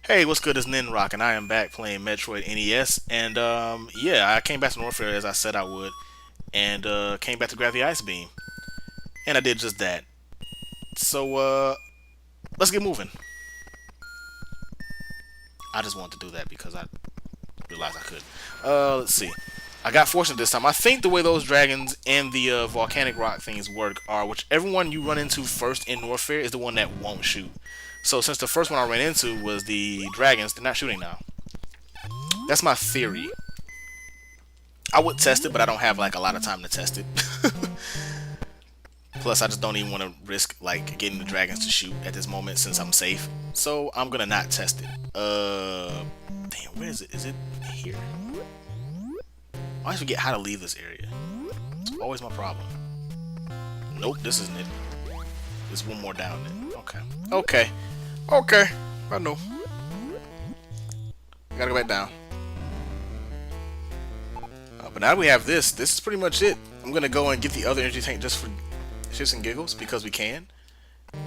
Hey, what's good? It's Ninrock, and I am back playing Metroid NES. And yeah, I came back to Norfair as I said I would, and came back to grab the Ice Beam, and I did just that. So let's get moving. I just wanted to do that because I realized I could. Let's see. I got fortunate this time. I think the way those dragons and the volcanic rock things work are whichever one you run into first in Norfair is the one that won't shoot. So since the first one I ran into was the dragons, they're not shooting now. That's my theory. I would test it, but I don't have like a lot of time to test it. Plus, I just don't even want to risk like getting the dragons to shoot at this moment since I'm safe. So I'm gonna not test it. Damn, where is it? Is it here? I always forget how to leave this area. It's always my problem. Nope, this isn't it. There's one more down there. Okay. Okay. Okay. I know. Gotta go back down. But now we have this. This is pretty much it. I'm gonna go and get the other energy tank just for shits and giggles because we can.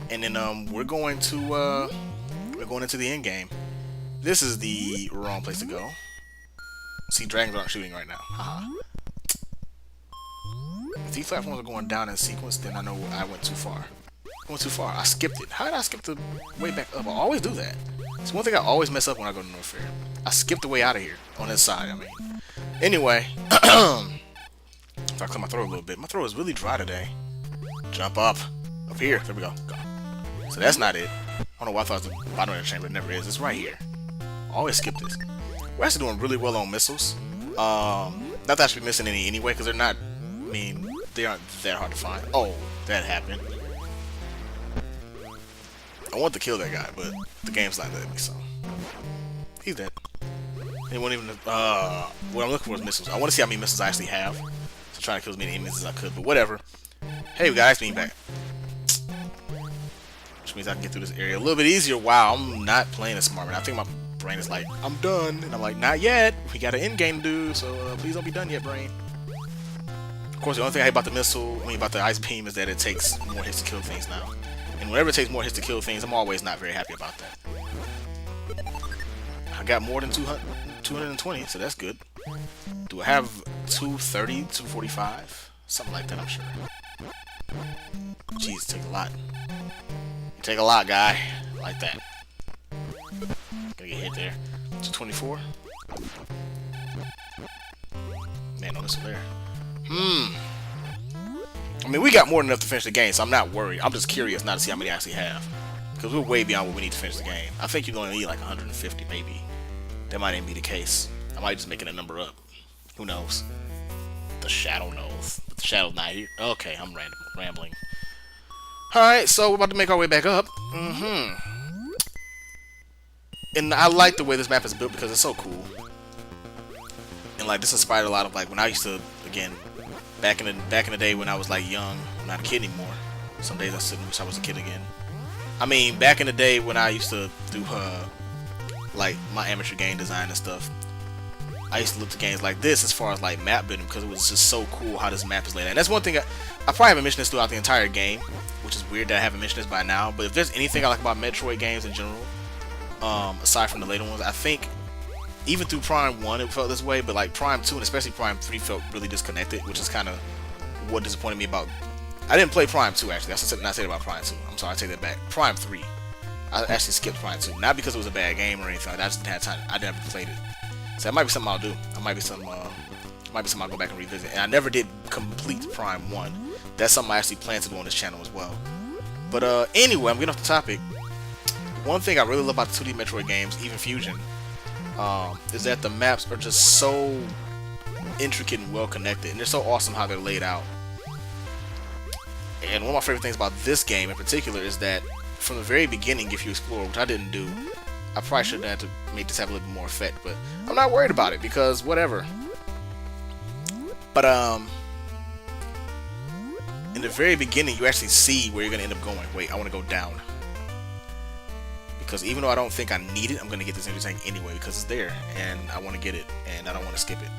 And then we're going into the end game. This is the wrong place to go. See, dragons aren't shooting right now. Haha. If these platforms are going down in sequence, then I know I went too far. I went too far. I skipped it. How did I skip the way back up? I always do that. It's one thing I always mess up when I go to Norfair. I skipped the way out of here. On this side, I mean. Anyway. If I clear my throat a little bit. My throat is really dry today. Jump up. Up here. There we go. Go. So that's not it. I don't know why I thought it was the bottom of the chamber. It never is. It's right here. I always skip this. We're actually doing really well on missiles. Not that I should be missing any anyway, because they're not, I mean, they aren't that hard to find. Oh, that happened. I want to kill that guy, but the game's not letting me, so. He's dead. He won't even, what I'm looking for is missiles. I want to see how many missiles I actually have. So trying to kill as many enemies as I could, but whatever. Hey, we got Ice Beam back. Which means I can get through this area a little bit easier. Wow, I'm not playing as smart, man. I think my brain is like, I'm done. And I'm like, not yet. We got an end game to do, so please don't be done yet, brain. Of course, the only thing I hate about the missile, I mean about the Ice Beam, is that it takes more hits to kill things now. And whenever it takes more hits to kill things, I'm always not very happy about that. I got more than 220, so that's good. Do I have 230, 245? Something like that, I'm sure. Jeez, take a lot. You take a lot, guy. Like that. Gonna get hit there. 224. Man, no missile there. I mean, we got more than enough to finish the game, so I'm not worried. I'm just curious not to see how many I actually have. Because we're way beyond what we need to finish the game. I think you're going to need like 150, maybe. That might even be the case. I might just making a number up. Who knows? The Shadow knows. But the Shadow's not here. Okay, I'm rambling. Alright, so we're about to make our way back up. And I like the way this map is built because it's so cool. And like this inspired a lot of like when I used to, again, back in the day when I was like young, I'm not a kid anymore. Some days I sit and wish I was a kid again. I mean, back in the day when I used to do like my amateur game design and stuff, I used to look to games like this as far as like map building because it was just so cool how this map is laid out. And that's one thing I probably haven't mentioned this throughout the entire game, which is weird that I haven't mentioned this by now. But if there's anything I like about Metroid games in general, aside from the later ones, I think even through Prime 1 it felt this way, but like Prime 2 and especially Prime 3 felt really disconnected, which is kind of what disappointed me about. I didn't play Prime 2 actually. That's not said about Prime 2. I'm sorry, I take that back. Prime 3. I actually skipped Prime 2. Not because it was a bad game or anything. I just didn't have time. I never played it. So that might be something I'll do. It might be something I'll go back and revisit. And I never did complete Prime 1. That's something I actually plan to do on this channel as well. But anyway, I'm getting off the topic. One thing I really love about the 2D Metroid games, even Fusion, is that the maps are just so intricate and well connected, and they're so awesome how they're laid out. And one of my favorite things about this game in particular is that from the very beginning, if you explore, which I didn't do, I probably should have had to make this have a little bit more effect, but I'm not worried about it because whatever. But in the very beginning, you actually see where you're gonna end up going. Wait, I want to go down. Because even though I don't think I need it, I'm going to get this energy tank anyway because it's there and I want to get it and I don't want to skip it.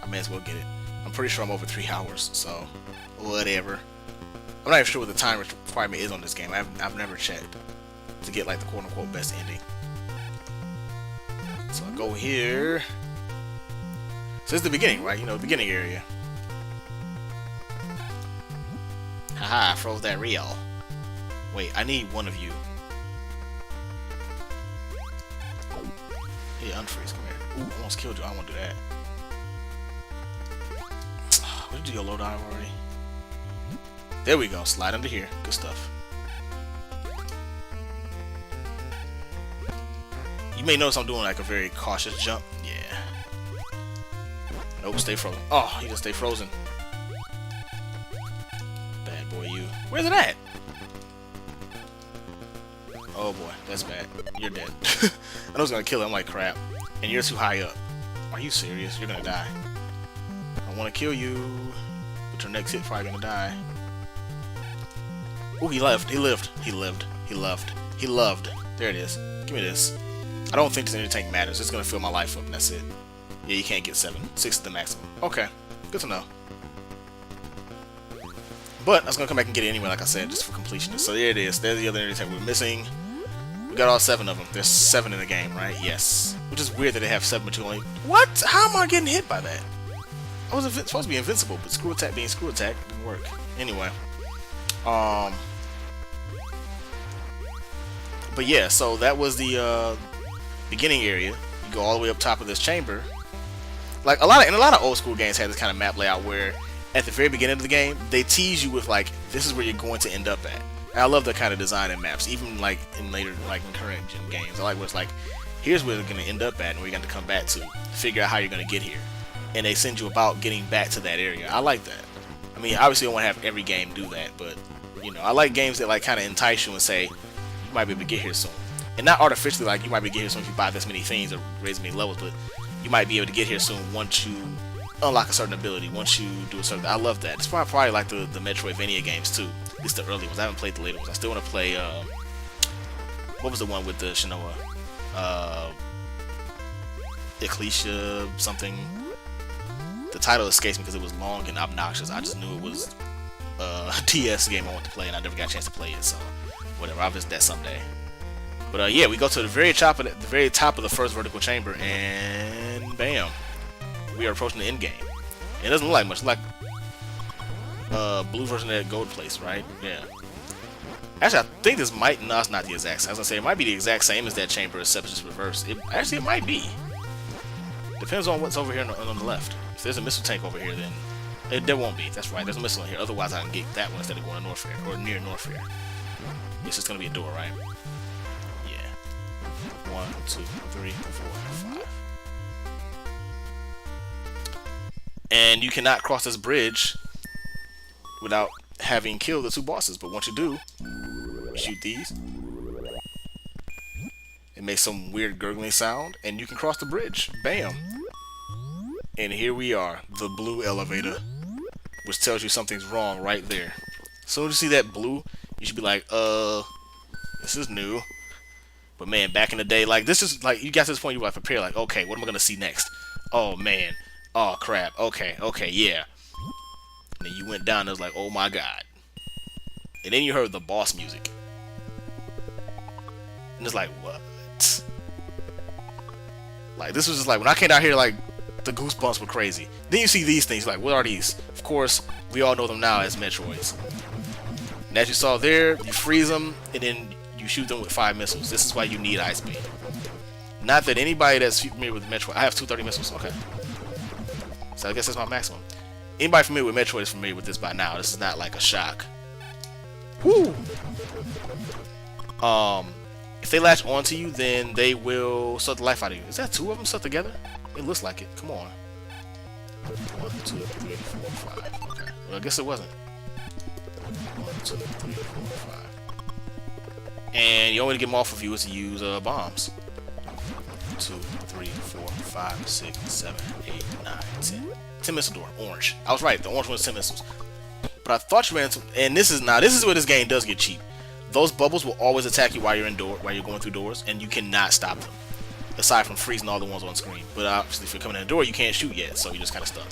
I may as well get it. I'm pretty sure I'm over 3 hours, so whatever. I'm not even sure what the time requirement is on this game. I've never checked to get like the quote-unquote best ending. So I go here. So it's the beginning, right? You know, the beginning area. Haha, I froze that reel. Wait, I need one of you. Yeah, unfreeze, come here. Ooh, almost killed you. I don't want to do that. What did you do, your low dive already? There we go. Slide under here. Good stuff. You may notice I'm doing like a very cautious jump. Yeah. Nope, stay frozen. Oh, he just stay frozen. Bad boy, you. Where's it at? Oh boy, that's bad. You're dead. I was gonna kill him like crap. And you're too high up. Are you serious? You're gonna die. I wanna kill you. But your next hit probably gonna die. Oh, he left. He lived. He lived. He loved. He loved. There it is. Give me this. I don't think this energy tank matters. It's gonna fill my life up and that's it. Yeah, you can't get 7. 6 is the maximum. Okay. Good to know. But I was gonna come back and get it anyway, like I said, just for completion. So there it is. There's the other energy tank we're missing. We got all 7 of them. There's 7 in the game, right? Yes. Which is weird that they have 7 but you only... What? How am I getting hit by that? I was supposed to be invincible, but screw attack being screw attack didn't work. Anyway. But yeah, so that was the beginning area. You go all the way up top of this chamber. Like a lot of old school games had this kind of map layout where at the very beginning of the game they tease you with like this is where you're going to end up at. And I love that kind of design in maps, even like in later in current gen games. I like where it's like here's where they're gonna end up at and where you're gonna come back to figure out how you're gonna get here. And they send you about getting back to that area. I like that. I mean, obviously I don't want to have every game do that, but you know, I like games that like kind of entice you and say you might be able to get here soon. And not artificially like you might be able to get here soon if you buy this many things or raise as many levels, but you might be able to get here soon once you unlock a certain ability, once you do a certain... I love that. It's probably like the Metroidvania games too. At least the early ones. I haven't played the later ones. I still want to play, what was the one with the Shinoa? Ecclesia something. The title escapes me because it was long and obnoxious. I just knew it was a DS game I wanted to play and I never got a chance to play it, so whatever, I'll visit that someday. But yeah, we go to the very top of the first vertical chamber and bam. We are approaching the end game. It doesn't look like much, like blue version of that gold place, right? Yeah. Actually, I think this might it's not the exact same. I was gonna say it might be the exact same as that chamber, except it's just reversed. Actually, it might be. Depends on what's over here on the left. If there's a missile tank over here, then there won't be. That's right. There's a missile in here. Otherwise, I can get that one instead of going to Norfair or near Norfair. It's just gonna be a door, right? Yeah. 1, 2, 3, 4, 5. And you cannot cross this bridge without having killed the 2 bosses. But once you do, shoot these. It makes some weird gurgling sound, and you can cross the bridge. Bam! And here we are, the blue elevator, which tells you something's wrong right there. As soon as you see that blue, you should be like, this is new. But man, back in the day, like, this is, like, you got to this point, you were like, prepared, like, okay, what am I going to see next? Oh, man. Oh, crap. Okay, yeah. And then you went down and it was like, oh my god. And then you heard the boss music. And it's like, what? Like, this was just like, when I came out here, like, the goosebumps were crazy. Then you see these things, like, what are these? Of course, we all know them now as Metroids. And as you saw there, you freeze them, and then you shoot them with 5 missiles. This is why you need Ice Beam. Not that anybody that's familiar with Metroid... I have 230 missiles, okay. So I guess that's my maximum. Anybody familiar with Metroid is familiar with this by now. This is not like a shock. Woo! If they latch onto you, then they will suck the life out of you. Is that 2 of them stuck together? It looks like it. Come on. 1, 2, 3, 4, 5. Okay. Well, I guess it wasn't. 1, 2, 3, 4, 5. And the only way to get them off of you is to use bombs. 2, 3, 4, 5, 6, 7, 8, 9, 10. 10 missile door. Orange. I was right. The orange one was 10 missiles. But I thought you ran into... And this is where this game does get cheap. Those bubbles will always attack you while you're going through doors, and you cannot stop them. Aside from freezing all the ones on screen. But obviously, if you're coming in the door, you can't shoot yet, so you're just kind of stuck.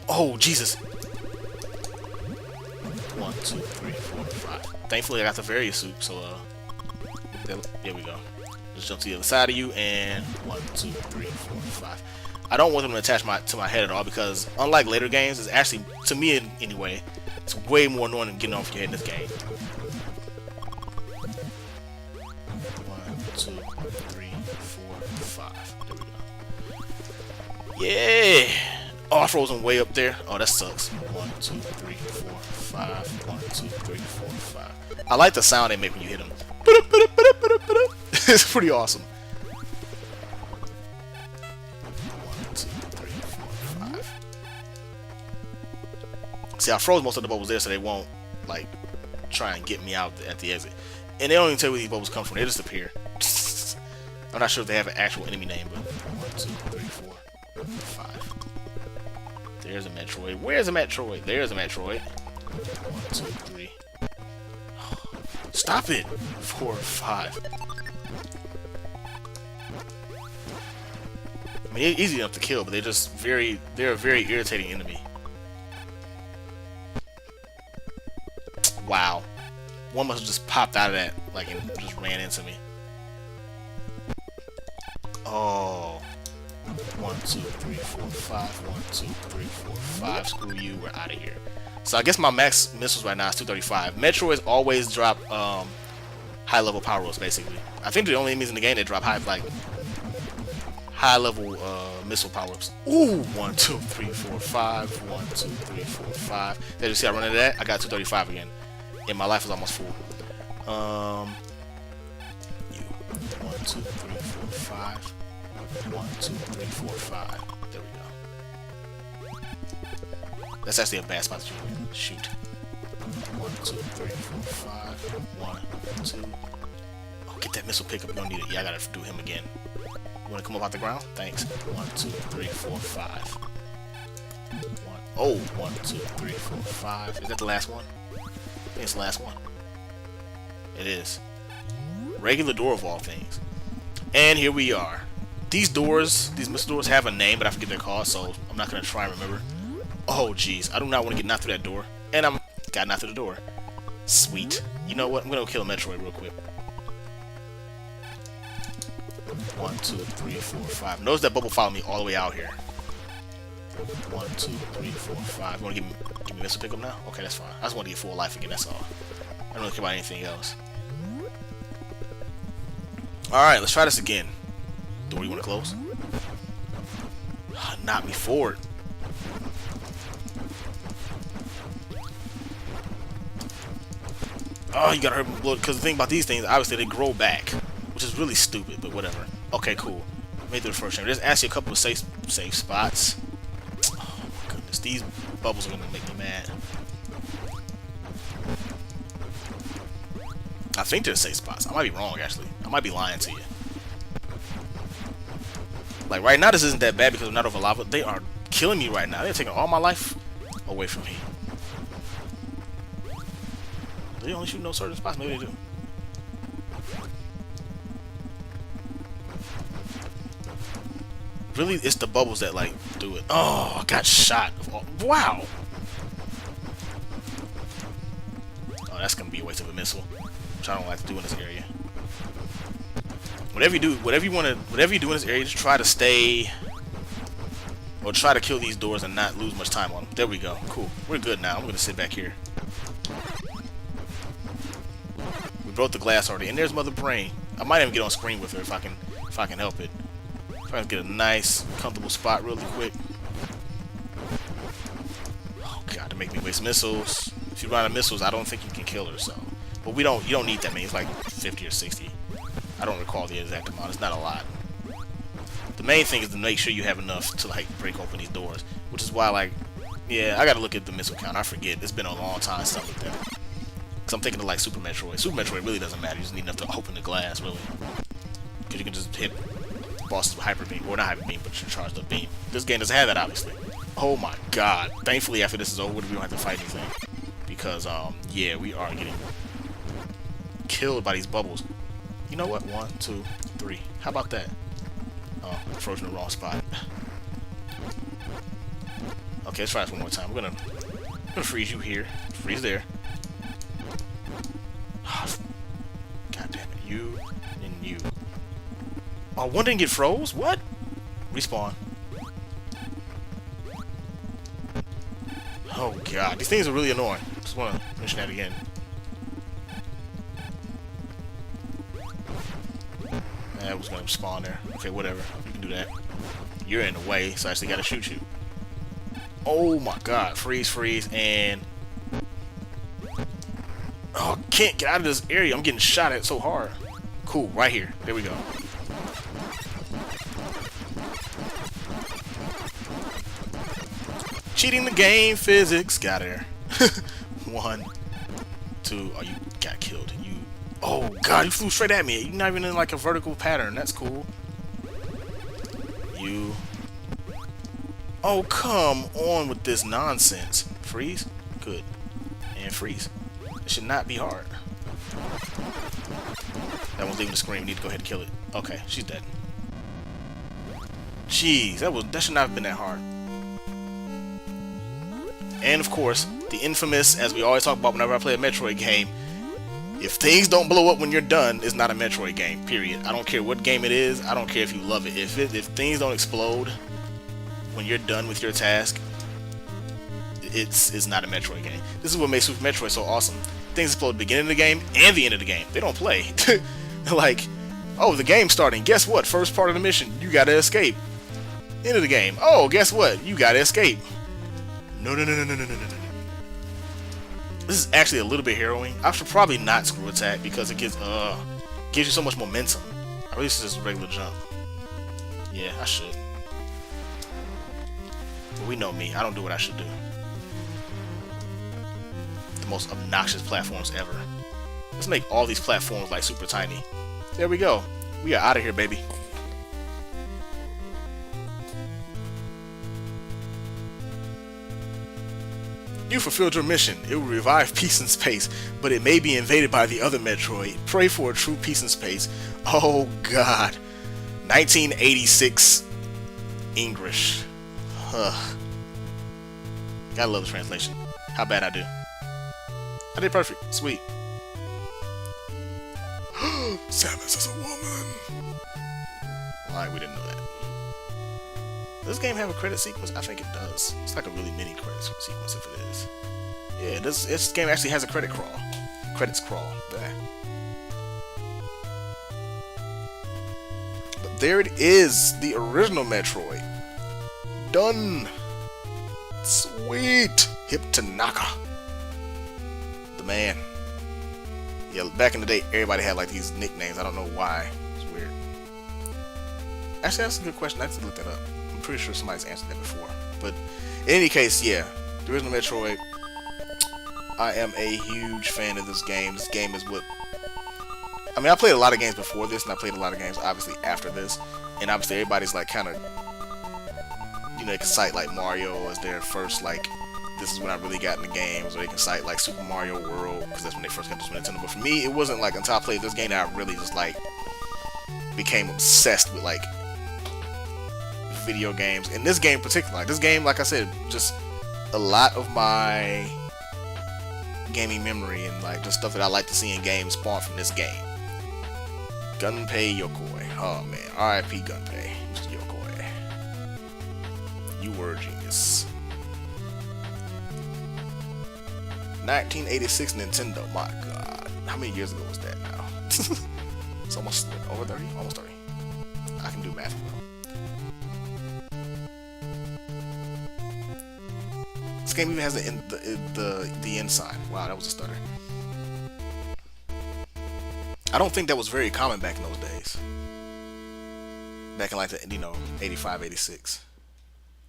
Oh, Jesus. 1, 2, 3, 4, 5. Thankfully, I got the various suit, so, there we go. Just jump to the other side of you, and 1, 2, 3, 4, 5. I don't want them to attach to my head at all, because unlike later games, it's actually, to me anyway, it's way more annoying than getting off your head in this game. 1, 2, 3, 4, 5. There we go. Yeah! Oh, I froze him way up there. Oh, that sucks. 1, 2, 3, 4, 5. 1, 2, 3, 4, 5. I like the sound they make when you hit them. It's pretty awesome. 1, 2, 3, 4, 5. See, I froze most of the bubbles there so they won't, like, try and get me out at the exit. And they don't even tell you where these bubbles come from. They just appear. I'm not sure if they have an actual enemy name, but 1, 2, 3, 4, 5. There's a Metroid. Where's a Metroid? There's a Metroid. 1, 2, 3. Stop it! 4, 5. I mean, easy enough to kill, but they're just they're a very irritating enemy. Wow. One must have just popped out of that, like, and just ran into me. Oh. 1, 2, 3, 4, 5. 1, 2, 3, 4, 5. Screw you, we're out of here. So I guess my max missiles right now is 235. Metroids always drop high level power ups basically. I think the only enemies in the game that drop high level missile power ups. Ooh, 1, 2, 3, 4, 5. 1, 2, 3, 4, 5. There you see I run into that. I got 235 again, and my life is almost full. You 1, 2, 3, 4, 5. 1, 2, 3, 4, 5. There we go. That's actually a bad spot to shoot. 1, 2, 3, 4, 5. 1, 2. Oh, get that missile pickup. You don't need it. Yeah, I gotta do him again. You wanna come up out the ground? Thanks. 1, 2, 3, 4, 5. 1. Oh, 1, 2, 3, 4, 5. Is that the last one? I think it's the last one. It is. Regular door of all things. And here we are. These doors, these missile doors have a name, but I forget their called, so I'm not gonna try and remember. Oh jeez, I do not want to get knocked through that door. And I'm got knocked through the door. Sweet. You know what? I'm gonna kill a Metroid real quick. 1, 2, 3, 4, 5. Notice that bubble followed me all the way out here. 1, 2, 3, 4, 5. You wanna give me a missile pickup now? Okay, that's fine. I just want to get full life again, that's all. I don't really care about anything else. Alright, let's try this again. Door you wanna close? Knock me forward. Oh, you gotta hurt me blood, because the thing about these things, obviously they grow back, which is really stupid, but whatever. Okay, cool. Made it to the first chamber. There's actually a couple of safe spots. Oh my goodness, these bubbles are gonna make me mad. I think there's safe spots. I might be wrong, actually. I might be lying to you. Like, right now, this isn't that bad because I'm not over lava. They are killing me right now. They're taking all my life away from me. Do they only shoot no certain spots? Maybe they do. Really, it's the bubbles that, like, do it. Oh, I got shot. Wow. Oh, that's going to be a waste of a missile, which I don't like to do in this area. Whatever you do in this area, just try to stay, or try to kill these doors and not lose much time on them. There we go. Cool. We're good now. I'm gonna sit back here. We broke the glass already, and there's Mother Brain. I might even get on screen with her if I can help it. Try to get a nice, comfortable spot really quick. Oh god, to make me waste missiles. If you run out of missiles, I don't think you can kill her. So, but you don't need that many. It's like 50 or 60. I don't recall the exact amount. It's not a lot. The main thing is to make sure you have enough to, like, break open these doors. Which is why, like, yeah, I gotta look at the missile count. I forget. It's been a long time since I looked at it. Because I'm thinking of, like, Super Metroid. Super Metroid really doesn't matter. You just need enough to open the glass, really. Because you can just hit bosses with Hyper Beam. Or not Hyper Beam, but your charged up beam. This game doesn't have that, obviously. Oh my god. Thankfully, after this is over, we don't have to fight anything. Because, yeah, we are getting killed by these bubbles. You know what? 1, 2, 3. How about that? Oh, I froze in the wrong spot. Okay, let's try this one more time. I'm gonna freeze you here. Freeze there. God damn it. You and you. Oh, one didn't get froze? What? Respawn. Oh god, these things are really annoying. Just want to mention that again. That was gonna spawn there. Okay, whatever. You can do that. You're in the way, so I actually gotta shoot you. Oh my god. Freeze, freeze, and... Oh, I can't get out of this area. I'm getting shot at so hard. Cool, right here. There we go. Cheating the game, physics. Got her. 1, 2. Oh, you got killed. You. Oh god, you flew straight at me. You're not even in like a vertical pattern. That's cool. You. Oh, come on with this nonsense. Freeze. Good. And freeze. It should not be hard. That one's leaving the screen. We need to go ahead and kill it. Okay, she's dead. Jeez, that should not have been that hard. And of course, the infamous, as we always talk about whenever I play a Metroid game, if things don't blow up when you're done, it's not a Metroid game, period. I don't care what game it is, I don't care if you love it. If things don't explode when you're done with your task, it's not a Metroid game. This is what makes Super Metroid so awesome. Things explode at the beginning of the game and the end of the game. They don't play. Like, oh, the game's starting. Guess what? First part of the mission, you gotta escape. End of the game. Oh, guess what? You gotta escape. No. This is actually a little bit harrowing. I should probably not screw attack because it gives you so much momentum. At least it's just a regular jump. Yeah, I should. But we know me. I don't do what I should do. The most obnoxious platforms ever. Let's make all these platforms like super tiny. There we go. We are out of here, baby. You fulfilled your mission. It will revive peace in space, but it may be invaded by the other Metroid. Pray for a true peace in space. Oh god. 1986 English. Huh. Gotta love the translation. How bad I do. I did perfect. Sweet. Samus is a woman. Alright, we didn't know that. Does this game have a credit sequence? I think it does. It's like a really mini credit sequence if it is. Yeah, this game actually has a credit crawl. Credits crawl. There. But there it is, the original Metroid. Done. Sweet. Hip Tanaka. The man. Yeah, back in the day, everybody had like these nicknames. I don't know why. It's weird. Actually, that's a good question. I have to look that up. I'm pretty sure somebody's answered that before. But in any case, yeah, the original Metroid. I am a huge fan of this game. This game is what... I mean, I played a lot of games before this, and I played a lot of games, obviously, after this. And obviously, everybody's, like, kind of... You know, they can cite, like, Mario as their first, like... This is when I really got into games, or they can cite, like, Super Mario World, because that's when they first got to Super Nintendo. But for me, it wasn't, like, until I played this game that I really just, like... became obsessed with, like... video games. In this game in particular, like, this game, like I said, just... a lot of my... gaming memory and like the stuff that I like to see in games spawn from this game. Gunpei Yokoi. Oh man, R.I.P. Gunpei, Mr. Yokoi. You were a genius. 1986 Nintendo. My God, how many years ago was that now? It's almost over 30. Almost 30. I can do math well. This game even has the end sign. Wow, that was a stutter. I don't think that was very common back in those days. Back in like the 85, 86.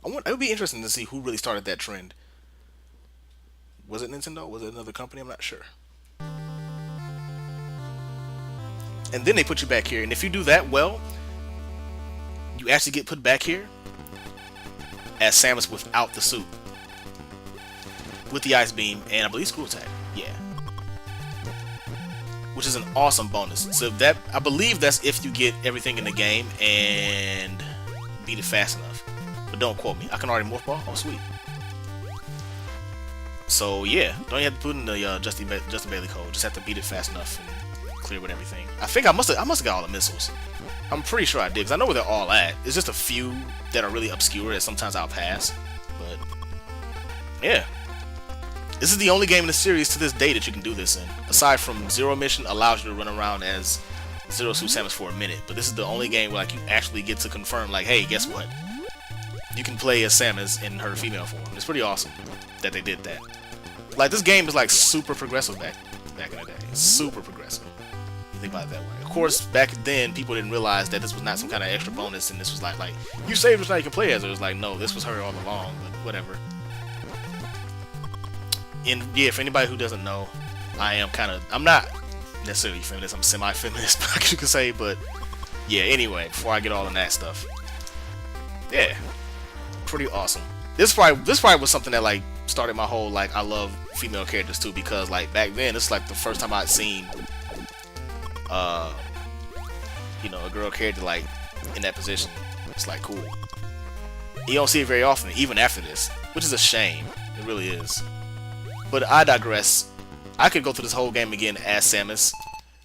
It would be interesting to see who really started that trend. Was it Nintendo? Was it another company? I'm not sure. And then they put you back here, and if you do that well, you actually get put back here as Samus without the suit. With the Ice Beam, and I believe Screw Attack. Yeah. Which is an awesome bonus. So that, I believe that's if you get everything in the game and beat it fast enough. But don't quote me. I can already Morph Ball? Oh, sweet. So, yeah. Don't you have to put in the Justin Bailey code. Just have to beat it fast enough. And clear with everything. I think I must have got all the missiles. I'm pretty sure I did, because I know where they're all at. It's just a few that are really obscure that sometimes I'll pass. But, yeah. This is the only game in the series to this day that you can do this in. Aside from Zero Mission allows you to run around as Zero Suit Samus for a minute. But this is the only game where like you actually get to confirm, like, hey, guess what? You can play as Samus in her female form. It's pretty awesome that they did that. Like, this game is like super progressive back in the day. Super progressive. You think about it that way. Of course, back then, people didn't realize that this was not some kind of extra bonus, and this was like you saved us now you can play as her. It was like, no, this was her all along, but whatever. And yeah, for anybody who doesn't know, I'm not necessarily feminist, I'm semi-feminist, I guess you could say, but yeah, anyway, before I get all in that stuff. Yeah. Pretty awesome. This probably was something that like started my whole like I love female characters too, because like back then it's like the first time I'd seen a girl character like in that position. It's like cool. You don't see it very often, even after this, which is a shame. It really is. But I digress. I could go through this whole game again as Samus,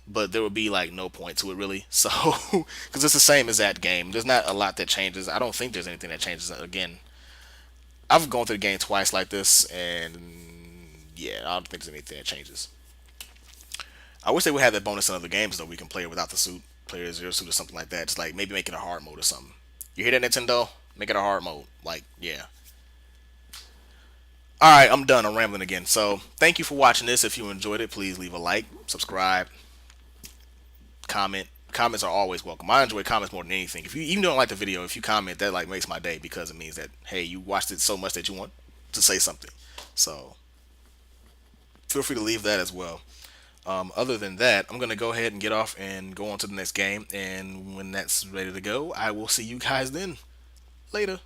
but there would be like no point to it really. So, because it's the same as that game. There's not a lot that changes. I don't think there's anything that changes. Again, I've gone through the game twice like this, and yeah, I don't think there's anything that changes. I wish they would have that bonus in other games though. We can play it without the suit, play it as Zero Suit or something like that. It's like maybe make it a hard mode or something. You hear that, Nintendo? Make it a hard mode. Like, yeah. Alright, I'm done. I'm rambling again. So, thank you for watching this. If you enjoyed it, please leave a like, subscribe, comment. Comments are always welcome. I enjoy comments more than anything. If you even don't like the video, if you comment, that like makes my day, because it means that, hey, you watched it so much that you want to say something. So, feel free to leave that as well. Other than that, I'm going to go ahead and get off and go on to the next game. And when that's ready to go, I will see you guys then. Later.